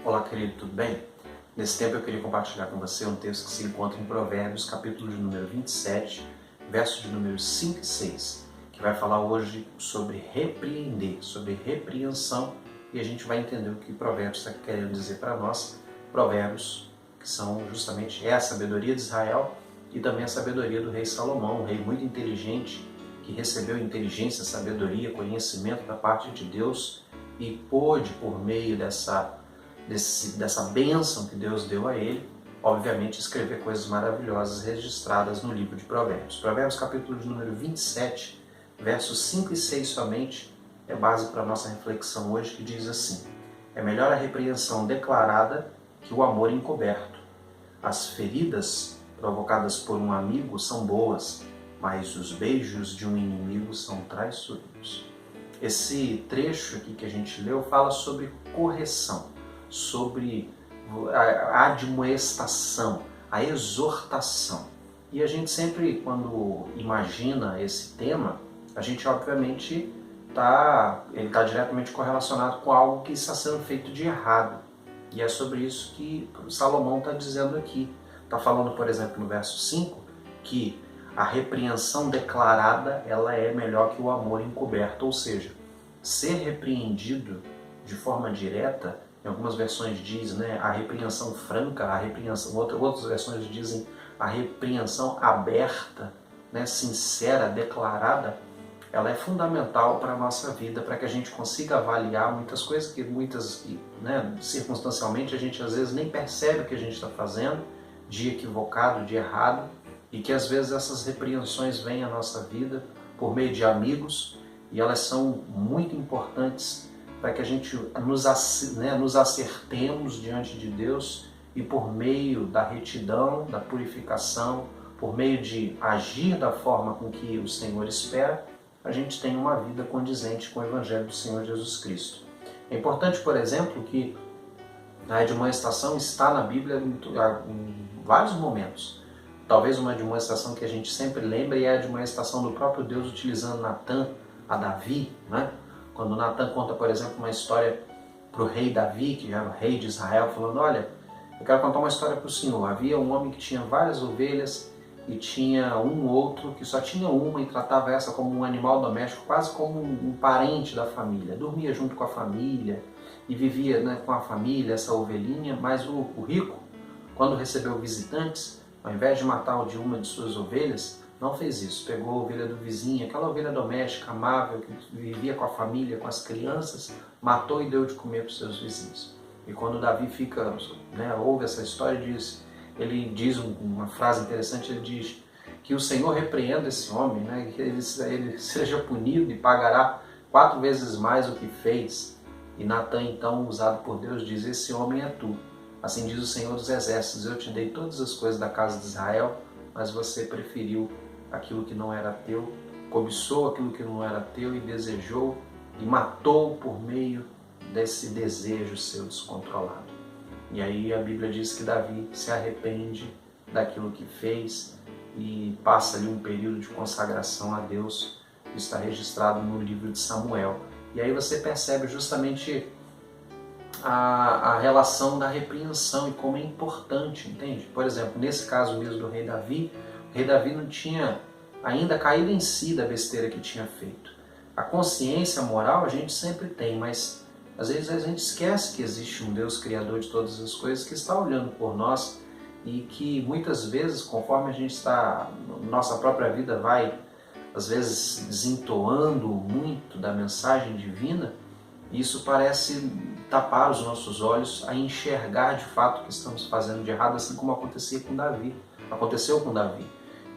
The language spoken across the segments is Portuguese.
Olá, querido, tudo bem? Nesse tempo eu queria compartilhar com você um texto que se encontra em Provérbios, capítulo de número 27, versos de número 5 e 6, que vai falar hoje sobre repreender, sobre repreensão, e a gente vai entender o que Provérbios está querendo dizer para nós. Provérbios, que são justamente a sabedoria de Israel e também a sabedoria do rei Salomão, um rei muito inteligente, que recebeu inteligência, sabedoria, conhecimento da parte de Deus e pôde, por meio dessa bênção que Deus deu a ele, obviamente escrever coisas maravilhosas registradas no livro de Provérbios. Provérbios capítulo de número 27, versos 5 e 6 somente, é base para a nossa reflexão hoje, que diz assim: é melhor a repreensão declarada que o amor encoberto. As feridas provocadas por um amigo são boas, mas os beijos de um inimigo são traiçoeiros. Esse trecho aqui que a gente leu fala sobre correção, sobre a admoestação, a exortação. E a gente sempre, quando imagina esse tema, a gente obviamente ele está diretamente correlacionado com algo que está sendo feito de errado. E é sobre isso que Salomão está dizendo aqui. Está falando, por exemplo, no verso 5, que a repreensão declarada ela é melhor que o amor encoberto, ou seja, ser repreendido de forma direta. Em algumas versões diz, a repreensão franca, a repreensão, outras versões dizem a repreensão aberta, sincera, declarada. Ela é fundamental para a nossa vida, para que a gente consiga avaliar muitas coisas que circunstancialmente a gente às vezes nem percebe o que a gente está fazendo, de equivocado, de errado, e que às vezes essas repreensões vêm à nossa vida por meio de amigos, e elas são muito importantes para que a gente nos acertemos diante de Deus e por meio da retidão, da purificação, por meio de agir da forma com que o Senhor espera, a gente tenha uma vida condizente com o Evangelho do Senhor Jesus Cristo. É importante, por exemplo, que a admoestação está na Bíblia em vários momentos. Talvez uma admoestação que a gente sempre lembra é a admoestação do próprio Deus utilizando Natã a Davi, Quando Natã conta, por exemplo, uma história para o rei Davi, que era o rei de Israel, falando: olha, eu quero contar uma história para o senhor. Havia um homem que tinha várias ovelhas e tinha um outro que só tinha uma e tratava essa como um animal doméstico, quase como um parente da família. Dormia junto com a família e vivia com a família, essa ovelhinha. Mas o rico, quando recebeu visitantes, ao invés de matar uma de suas ovelhas, não fez isso. Pegou a ovelha do vizinho, aquela ovelha doméstica, amável, que vivia com a família, com as crianças, matou e deu de comer para os seus vizinhos. E quando Davi ouve essa história, ele diz uma frase interessante, ele diz que o Senhor repreenda esse homem, que ele seja punido e pagará 4 vezes mais o que fez. E Natã, então, usado por Deus, diz: esse homem é tu. Assim diz o Senhor dos Exércitos: eu te dei todas as coisas da casa de Israel, mas você preferiu aquilo que não era teu, cobiçou aquilo que não era teu e desejou e matou por meio desse desejo seu descontrolado. E aí a Bíblia diz que Davi se arrepende daquilo que fez e passa ali um período de consagração a Deus, que está registrado no livro de Samuel. E aí você percebe justamente a relação da repreensão e como é importante, entende? Por exemplo, nesse caso mesmo do rei Davi, o rei Davi não tinha ainda caído em si da besteira que tinha feito. A consciência moral a gente sempre tem, mas às vezes a gente esquece que existe um Deus criador de todas as coisas que está olhando por nós e que muitas vezes, conforme a gente nossa própria vida vai, às vezes, desentoando muito da mensagem divina, isso parece tapar os nossos olhos a enxergar de fato o que estamos fazendo de errado, assim como aconteceu com Davi.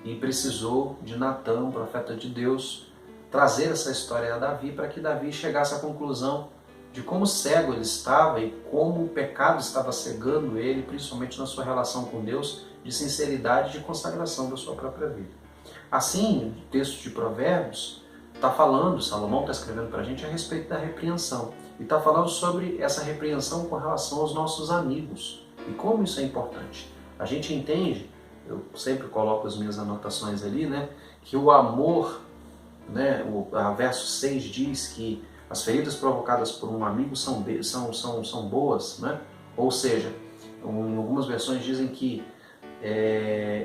E precisou de Natã, um profeta de Deus, trazer essa história a Davi para que Davi chegasse à conclusão de como cego ele estava e como o pecado estava cegando ele, principalmente na sua relação com Deus, de sinceridade e de consagração da sua própria vida. Assim, o texto de Provérbios está falando, Salomão está escrevendo para a gente a respeito da repreensão. E está falando sobre essa repreensão com relação aos nossos amigos. E como isso é importante. A gente entende, eu sempre coloco as minhas anotações ali, que o amor, o verso 6 diz que as feridas provocadas por um amigo são boas, Ou seja, em algumas versões dizem que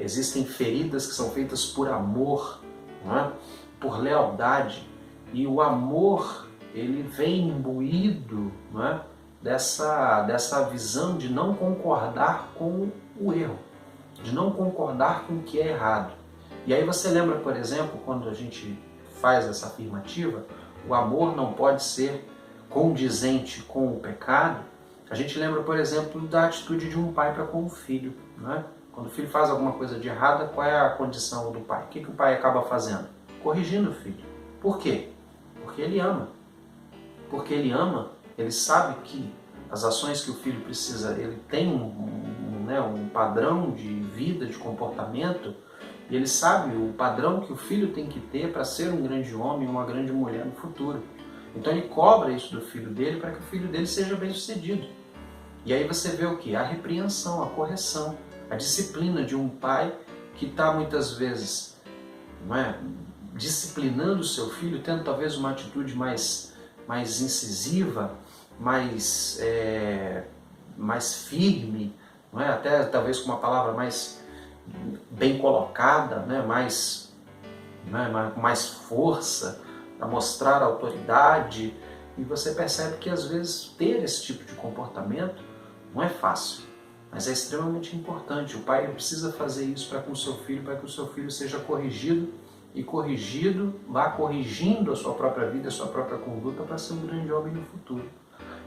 existem feridas que são feitas por amor, não é? Por lealdade, e o amor ele vem imbuído, não é? dessa visão de não concordar com o erro, de não concordar com o que é errado. E aí você lembra, por exemplo, quando a gente faz essa afirmativa, o amor não pode ser condizente com o pecado. A gente lembra, por exemplo, da atitude de um pai para com o filho, não é? Quando o filho faz alguma coisa de errada, qual é a condição do pai? O que o pai acaba fazendo? Corrigindo o filho. Por quê? Porque ele ama. Porque ele ama, ele sabe que as ações que o filho precisa, ele tem um padrão de vida, de comportamento, e ele sabe o padrão que o filho tem que ter para ser um grande homem, uma grande mulher no futuro. Então ele cobra isso do filho dele para que o filho dele seja bem sucedido. E aí você vê o que? A repreensão, a correção, a disciplina de um pai que está muitas vezes, não é, disciplinando o seu filho, tendo talvez uma atitude mais incisiva, mais firme, não é? Até talvez com uma palavra mais bem colocada, né? Com mais força, para mostrar autoridade. E você percebe que às vezes ter esse tipo de comportamento não é fácil, mas é extremamente importante. O pai precisa fazer isso para com o seu filho, para que o seu filho seja corrigido, e corrigido, vá corrigindo a sua própria vida, a sua própria conduta para ser um grande homem no futuro.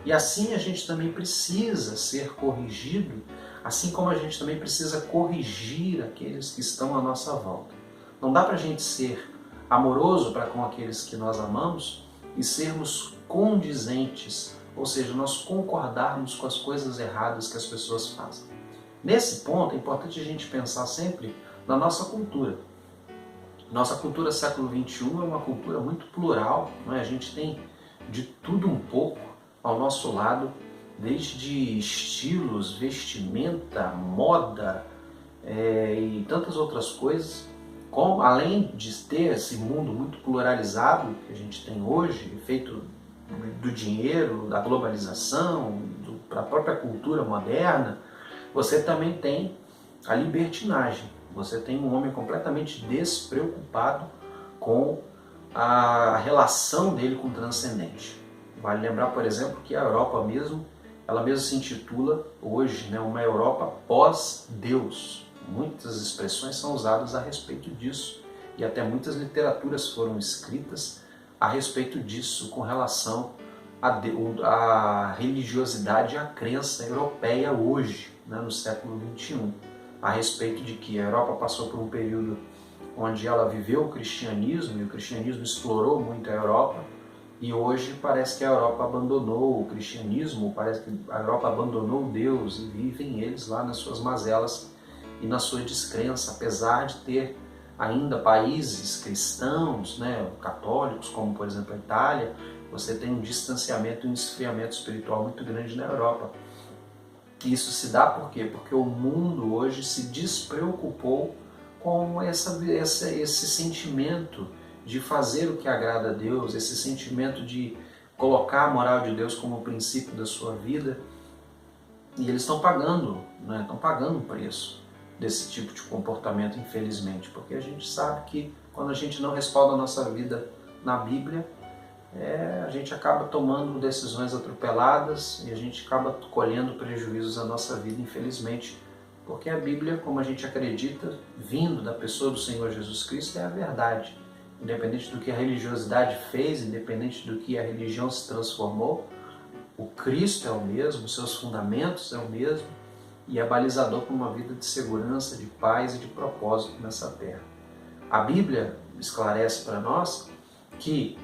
E assim a gente também precisa ser corrigido, assim como a gente também precisa corrigir aqueles que estão à nossa volta. Não dá para a gente ser amoroso para com aqueles que nós amamos e sermos condizentes, ou seja, nós concordarmos com as coisas erradas que as pessoas fazem. Nesse ponto é importante a gente pensar sempre na nossa cultura. Nossa cultura século XXI é uma cultura muito plural, não é? A gente tem de tudo um pouco ao nosso lado, desde estilos, vestimenta, moda e tantas outras coisas. Além de ter esse mundo muito pluralizado que a gente tem hoje, feito do dinheiro, da globalização, da própria cultura moderna, você também tem a libertinagem. Você tem um homem completamente despreocupado com a relação dele com o transcendente. Vale lembrar, por exemplo, que a Europa mesmo, ela mesma se intitula hoje, né, uma Europa pós-Deus. Muitas expressões são usadas a respeito disso e até muitas literaturas foram escritas a respeito disso com relação à religiosidade e à crença europeia hoje, né, no século XXI. A respeito de que a Europa passou por um período onde ela viveu o cristianismo e o cristianismo explorou muito a Europa, e hoje parece que a Europa abandonou o cristianismo, parece que a Europa abandonou Deus e vivem eles lá nas suas mazelas e na sua descrença, apesar de ter ainda países cristãos, né, católicos, como por exemplo a Itália. Você tem um distanciamento e um esfriamento espiritual muito grande na Europa. Isso se dá por quê? Porque o mundo hoje se despreocupou com esse sentimento de fazer o que agrada a Deus, esse sentimento de colocar a moral de Deus como princípio da sua vida. E eles estão pagando, né? Estão pagando o preço desse tipo de comportamento, infelizmente, porque a gente sabe que quando a gente não respalda a nossa vida na Bíblia, a gente acaba tomando decisões atropeladas e a gente acaba colhendo prejuízos na nossa vida, infelizmente, porque a Bíblia, como a gente acredita, vindo da pessoa do Senhor Jesus Cristo, é a verdade. Independente do que a religiosidade fez, independente do que a religião se transformou, o Cristo é o mesmo, os seus fundamentos é o mesmo e é balizador para uma vida de segurança, de paz e de propósito nessa terra. A Bíblia esclarece para nós que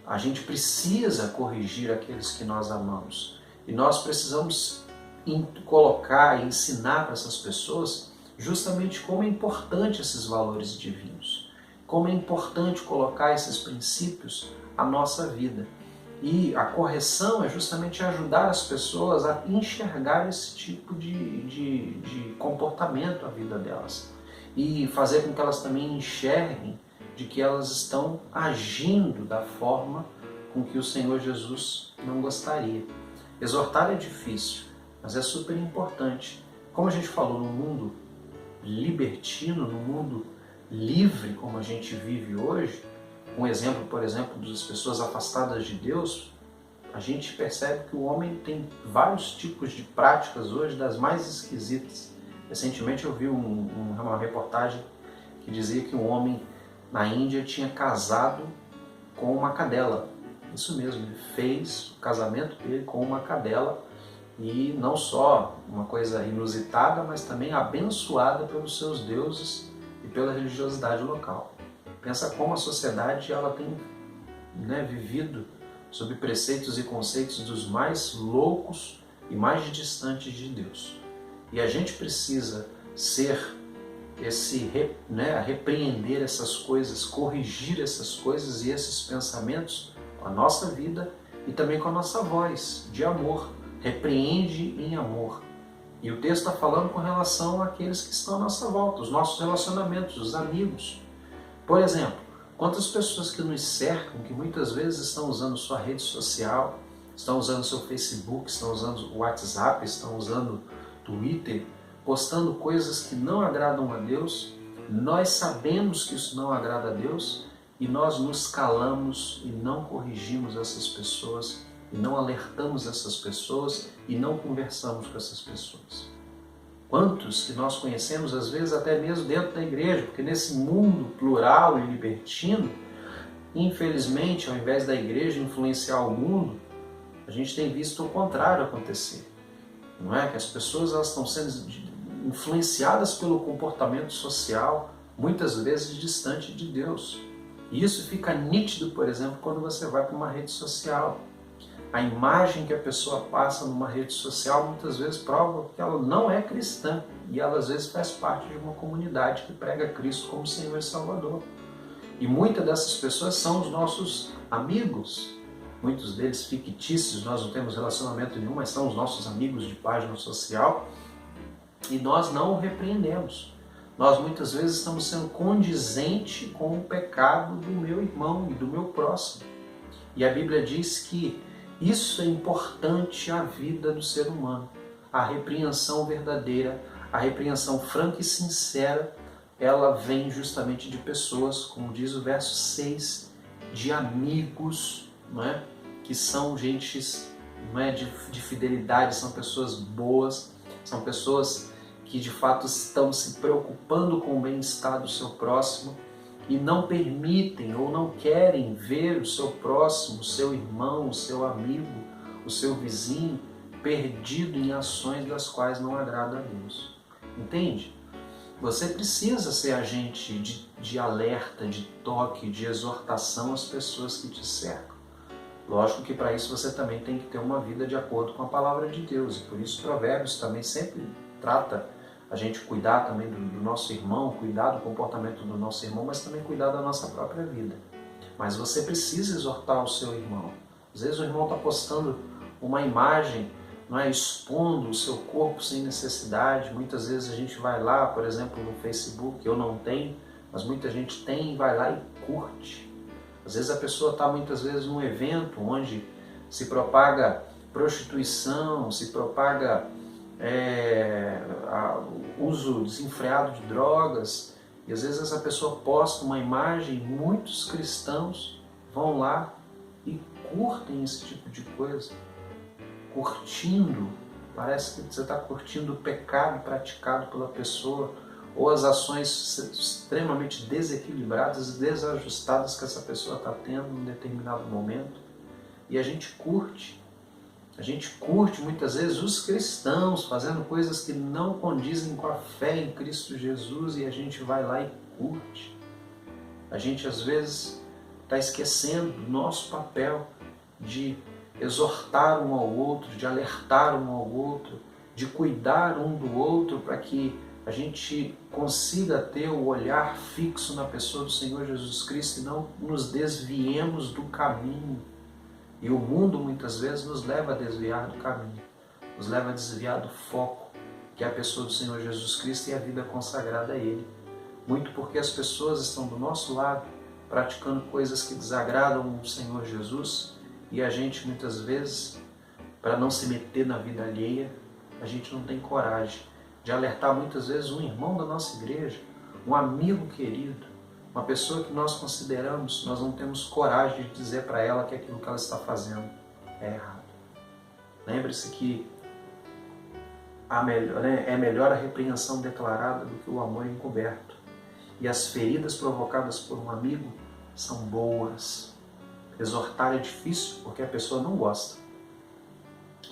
a gente precisa corrigir aqueles que nós amamos. E nós precisamos colocar e ensinar para essas pessoas justamente como é importante esses valores divinos. Como é importante colocar esses princípios à nossa vida. E a correção é justamente ajudar as pessoas a enxergar esse tipo de comportamento na vida delas. E fazer com que elas também enxerguem de que elas estão agindo da forma com que o Senhor Jesus não gostaria. Exortar é difícil, mas é super importante. Como a gente falou, no mundo libertino, no mundo livre como a gente vive hoje, um exemplo, por exemplo, das pessoas afastadas de Deus, a gente percebe que o homem tem vários tipos de práticas hoje, das mais esquisitas. Recentemente eu vi uma reportagem que dizia que um homem na Índia tinha casado com uma cadela. Isso mesmo, ele fez o casamento dele com uma cadela, e não só uma coisa inusitada, mas também abençoada pelos seus deuses e pela religiosidade local. Pensa como a sociedade ela tem vivido sob preceitos e conceitos dos mais loucos e mais distantes de Deus. E a gente precisa ser repreender essas coisas, corrigir essas coisas e esses pensamentos com a nossa vida e também com a nossa voz de amor. Repreende em amor. E o texto está falando com relação àqueles que estão à nossa volta, os nossos relacionamentos, os amigos. Por exemplo, quantas pessoas que nos cercam, que muitas vezes estão usando sua rede social, estão usando seu Facebook, estão usando o WhatsApp, estão usando Twitter, postando coisas que não agradam a Deus. Nós sabemos que isso não agrada a Deus e nós nos calamos e não corrigimos essas pessoas, e não alertamos essas pessoas e não conversamos com essas pessoas. Quantos que nós conhecemos, às vezes até mesmo dentro da igreja, porque nesse mundo plural e libertino, infelizmente, ao invés da igreja influenciar o mundo, a gente tem visto o contrário acontecer. Não é? Que as pessoas elas estão sendo influenciadas pelo comportamento social, muitas vezes distante de Deus. E isso fica nítido, por exemplo, quando você vai para uma rede social. A imagem que a pessoa passa numa rede social muitas vezes prova que ela não é cristã e ela às vezes faz parte de uma comunidade que prega Cristo como Senhor e Salvador. E muitas dessas pessoas são os nossos amigos, muitos deles fictícios, nós não temos relacionamento nenhum, mas são os nossos amigos de página social e nós não o repreendemos. Nós muitas vezes estamos sendo condizente com o pecado do meu irmão e do meu próximo. E a Bíblia diz que isso é importante à vida do ser humano. A repreensão verdadeira, a repreensão franca e sincera, ela vem justamente de pessoas, como diz o verso 6, de amigos, não é? Que são gentes, não é? de fidelidade, são pessoas boas, são pessoas que de fato estão se preocupando com o bem-estar do seu próximo e não permitem ou não querem ver o seu próximo, o seu irmão, o seu amigo, o seu vizinho perdido em ações das quais não agrada a Deus. Entende? Você precisa ser agente de alerta, de toque, de exortação às pessoas que te cercam. Lógico que para isso você também tem que ter uma vida de acordo com a palavra de Deus. E por isso Provérbios também sempre trata a gente cuidar também do nosso irmão, cuidar do comportamento do nosso irmão, mas também cuidar da nossa própria vida. Mas você precisa exortar o seu irmão. Às vezes o irmão está postando uma imagem, não é, expondo o seu corpo sem necessidade. Muitas vezes a gente vai lá, por exemplo, no Facebook, eu não tenho, mas muita gente tem, vai lá e curte. Às vezes a pessoa está muitas vezes num evento onde se propaga prostituição, se propaga uso desenfreado de drogas, e às vezes essa pessoa posta uma imagem, muitos cristãos vão lá e curtem esse tipo de coisa, curtindo, parece que você está curtindo o pecado praticado pela pessoa, ou as ações extremamente desequilibradas e desajustadas que essa pessoa está tendo em um determinado momento, e a gente curte muitas vezes os cristãos fazendo coisas que não condizem com a fé em Cristo Jesus e a gente vai lá e curte. A gente às vezes está esquecendo do nosso papel de exortar um ao outro, de alertar um ao outro, de cuidar um do outro para que a gente consiga ter o olhar fixo na pessoa do Senhor Jesus Cristo e não nos desviemos do caminho. E o mundo muitas vezes nos leva a desviar do caminho, nos leva a desviar do foco, que é a pessoa do Senhor Jesus Cristo e a vida consagrada a Ele. Muito porque as pessoas estão do nosso lado, praticando coisas que desagradam o Senhor Jesus, e a gente muitas vezes, para não se meter na vida alheia, a gente não tem coragem de alertar muitas vezes um irmão da nossa igreja, um amigo querido, uma pessoa que nós consideramos, nós não temos coragem de dizer para ela que aquilo que ela está fazendo é errado. Lembre-se que é melhor a repreensão declarada do que o amor encoberto. E as feridas provocadas por um amigo são boas. Exortar é difícil porque a pessoa não gosta.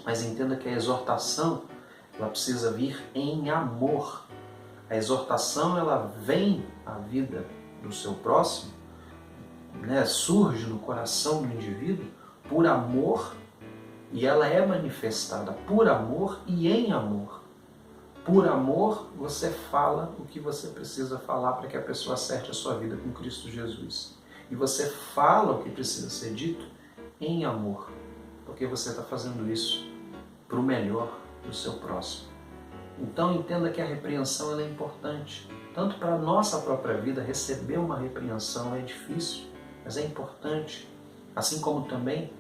Mas entenda que a exortação, ela precisa vir em amor. A exortação, ela vem à vida do seu próximo, surge no coração do indivíduo por amor, e ela é manifestada por amor e em amor. Por amor, você fala o que você precisa falar para que a pessoa acerte a sua vida com Cristo Jesus. E você fala o que precisa ser dito em amor, porque você está fazendo isso para o melhor do seu próximo. Então entenda que a repreensão ela é importante, tanto para a nossa própria vida. Receber uma repreensão é difícil, mas é importante, assim como também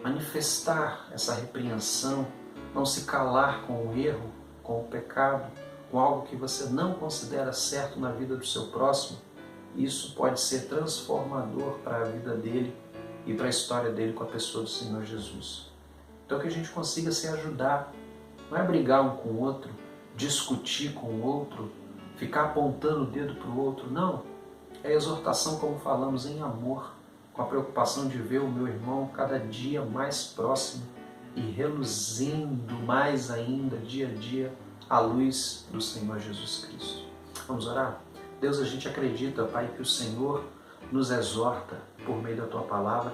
manifestar essa repreensão, não se calar com o erro, com o pecado, com algo que você não considera certo na vida do seu próximo. Isso pode ser transformador para a vida dele e para a história dele com a pessoa do Senhor Jesus. Então que a gente consiga se ajudar, não é brigar um com o outro, discutir com o outro, ficar apontando o dedo para o outro, não. É exortação, como falamos, em amor, com a preocupação de ver o meu irmão cada dia mais próximo e reluzindo mais ainda, dia a dia, à luz do Senhor Jesus Cristo. Vamos orar? Deus, a gente acredita, Pai, que o Senhor nos exorta por meio da Tua Palavra.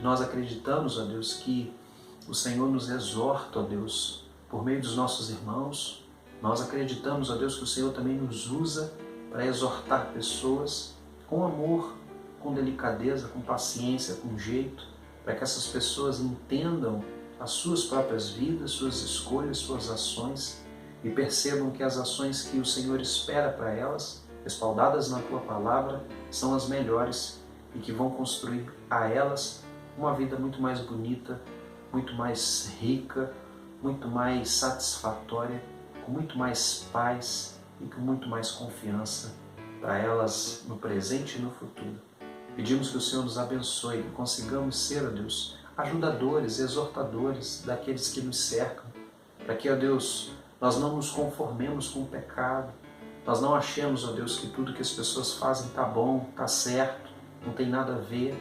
Nós acreditamos, ó Deus, que o Senhor nos exorta, ó Deus, por meio dos nossos irmãos. Nós acreditamos, ó Deus, que o Senhor também nos usa para exortar pessoas com amor, com delicadeza, com paciência, com jeito, para que essas pessoas entendam as suas próprias vidas, suas escolhas, suas ações e percebam que as ações que o Senhor espera para elas, respaldadas na Tua Palavra, são as melhores e que vão construir a elas uma vida muito mais bonita, muito mais rica, muito mais satisfatória, com muito mais paz e com muito mais confiança para elas no presente e no futuro. Pedimos que o Senhor nos abençoe, que consigamos ser, ó Deus, ajudadores, exortadores daqueles que nos cercam, para que, ó Deus, nós não nos conformemos com o pecado, nós não achemos, ó Deus, que tudo que as pessoas fazem está bom, está certo, não tem nada a ver,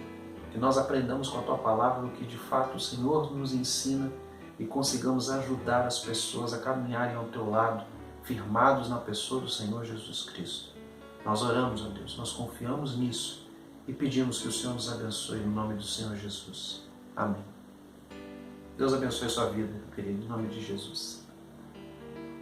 que nós aprendamos com a Tua Palavra o que de fato o Senhor nos ensina e consigamos ajudar as pessoas a caminharem ao Teu lado, firmados na pessoa do Senhor Jesus Cristo. Nós oramos, ó Deus, nós confiamos nisso e pedimos que o Senhor nos abençoe no nome do Senhor Jesus. Amém. Deus abençoe a sua vida, querido, em nome de Jesus.